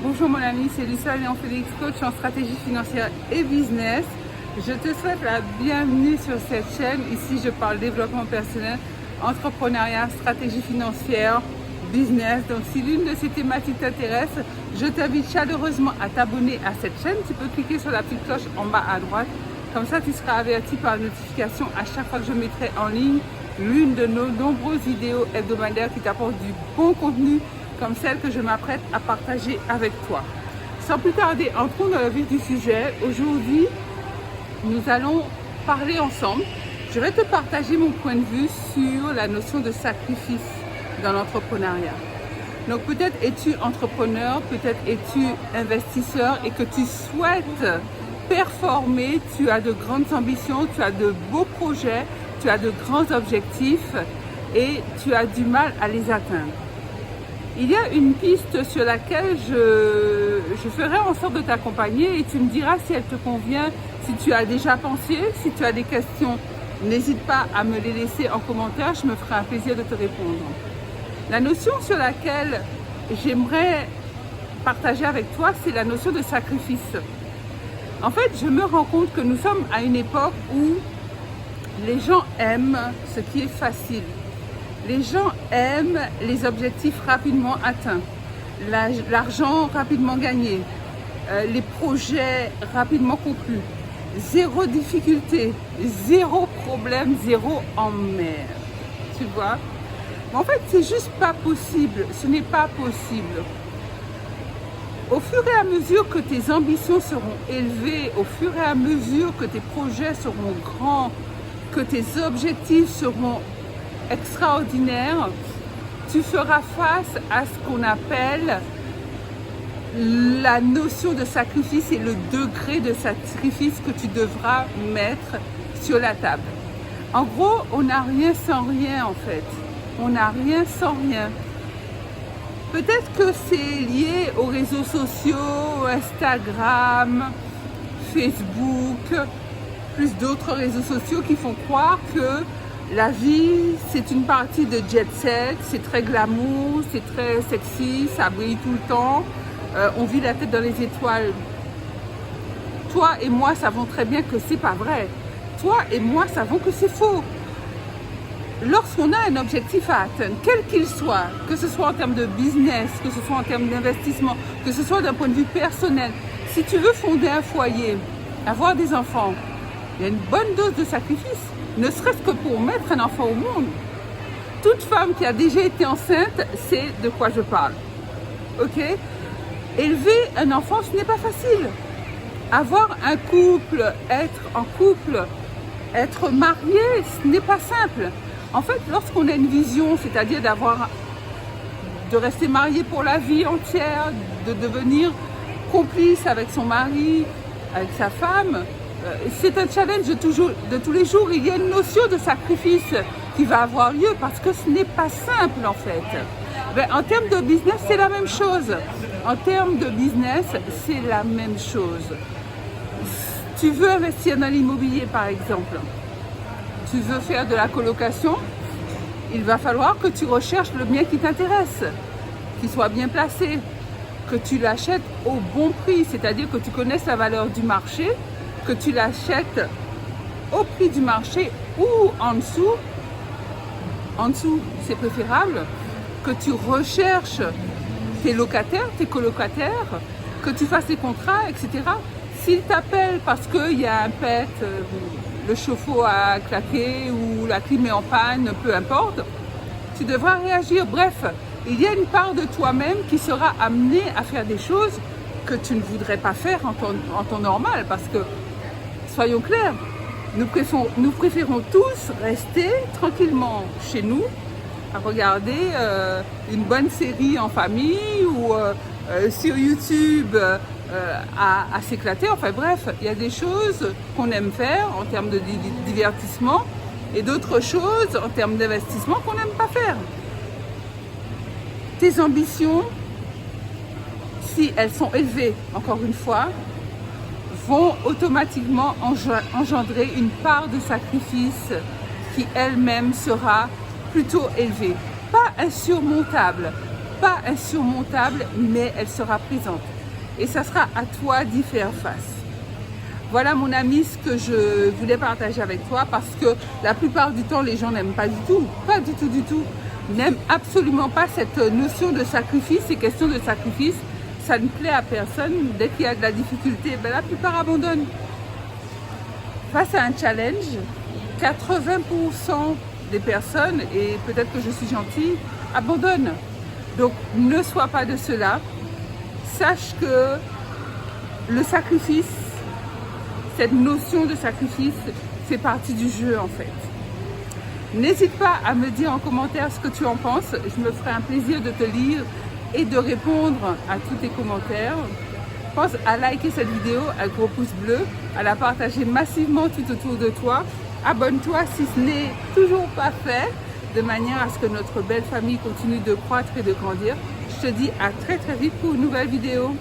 Bonjour mon ami, c'est Lucien Léon Félix, coach en stratégie financière et business. Je te souhaite la bienvenue sur cette chaîne. Ici, je parle développement personnel, entrepreneuriat, stratégie financière, business. Donc, si l'une de ces thématiques t'intéresse, je t'invite chaleureusement à t'abonner à cette chaîne. Tu peux cliquer sur la petite cloche en bas à droite. Comme ça, tu seras averti par notification à chaque fois que je mettrai en ligne l'une de nos nombreuses vidéos hebdomadaires qui t'apportent du bon contenu comme celle que je m'apprête à partager avec toi. Sans plus tarder, entrons dans le vif du sujet. Aujourd'hui, nous allons parler ensemble. Je vais te partager mon point de vue sur la notion de sacrifice dans l'entrepreneuriat. Donc peut-être es-tu entrepreneur, peut-être es-tu investisseur et que tu souhaites performer, tu as de grandes ambitions, tu as de beaux projets, tu as de grands objectifs et tu as du mal à les atteindre. Il y a une piste sur laquelle je ferai en sorte de t'accompagner et tu me diras si elle te convient, si tu as déjà pensé, si tu as des questions, n'hésite pas à me les laisser en commentaire, je me ferai un plaisir de te répondre. La notion sur laquelle j'aimerais partager avec toi, c'est la notion de sacrifice. En fait, je me rends compte que nous sommes à une époque où les gens aiment ce qui est facile. Les gens aiment les objectifs rapidement atteints, l'argent rapidement gagné, les projets rapidement conclus, zéro difficulté, zéro problème, zéro emmerde. Tu vois? En fait, c'est juste pas possible. Ce n'est pas possible. Au fur et à mesure que tes ambitions seront élevées, au fur et à mesure que tes projets seront grands, que tes objectifs seront extraordinaire, tu feras face à ce qu'on appelle la notion de sacrifice et le degré de sacrifice que tu devras mettre sur la table. En gros, on n'a rien sans rien en fait. On n'a rien sans rien. Peut-être que c'est lié aux réseaux sociaux, Instagram, Facebook, plus d'autres réseaux sociaux qui font croire que la vie, c'est une partie de jet set, c'est très glamour, c'est très sexy, ça brille tout le temps, on vit la tête dans les étoiles. Toi et moi savons très bien que c'est pas vrai. Toi et moi savons que c'est faux. Lorsqu'on a un objectif à atteindre, quel qu'il soit, que ce soit en termes de business, que ce soit en termes d'investissement, que ce soit d'un point de vue personnel, si tu veux fonder un foyer, avoir des enfants, il y a une bonne dose de sacrifice. Ne serait-ce que pour mettre un enfant au monde. Toute femme qui a déjà été enceinte sait de quoi je parle. Ok? Élever un enfant, ce n'est pas facile. Avoir un couple, être en couple, être marié, ce n'est pas simple. En fait, lorsqu'on a une vision, c'est-à-dire de rester marié pour la vie entière, de devenir complice avec son mari, avec sa femme, c'est un challenge de tous les jours. Il y a une notion de sacrifice qui va avoir lieu parce que ce n'est pas simple en fait. Mais en termes de business, c'est la même chose. En termes de business, c'est la même chose. Tu veux investir dans l'immobilier par exemple, tu veux faire de la colocation, il va falloir que tu recherches le bien qui t'intéresse, qu'il soit bien placé, que tu l'achètes au bon prix, c'est-à-dire que tu connaisses la valeur du marché, que tu l'achètes au prix du marché ou en dessous c'est préférable, que tu recherches tes locataires, tes colocataires, que tu fasses des contrats, etc. S'ils t'appellent parce qu'il y a un pet, le chauffe-eau a claqué ou la clim est en panne, peu importe, tu devras réagir. Bref, il y a une part de toi-même qui sera amenée à faire des choses que tu ne voudrais pas faire en temps normal parce que soyons clairs, nous préférons tous rester tranquillement chez nous à regarder une bonne série en famille ou sur YouTube à s'éclater. Enfin bref, il y a des choses qu'on aime faire en termes de divertissement et d'autres choses en termes d'investissement qu'on n'aime pas faire. Tes ambitions, si elles sont élevées, encore une fois, vont automatiquement engendrer une part de sacrifice qui elle-même sera plutôt élevée. Pas insurmontable, pas insurmontable, mais elle sera présente. Et ça sera à toi d'y faire face. Voilà mon ami ce que je voulais partager avec toi parce que la plupart du temps, les gens n'aiment pas du tout, n'aiment absolument pas cette notion de sacrifice, ces questions de sacrifice. Ça ne plaît à personne. Dès qu'il y a de la difficulté, ben, la plupart abandonnent. Face à un challenge, 80% des personnes, et peut-être que je suis gentille, abandonnent. Donc ne sois pas de cela. Sache que le sacrifice, cette notion de sacrifice fait partie du jeu en fait. N'hésite pas à me dire en commentaire ce que tu en penses. Je me ferai un plaisir de te lire et de répondre à tous tes commentaires. Pense à liker cette vidéo, un gros pouce bleu, à la partager massivement tout autour de toi. Abonne-toi si ce n'est toujours pas fait, de manière à ce que notre belle famille continue de croître et de grandir. Je te dis à très vite pour une nouvelle vidéo.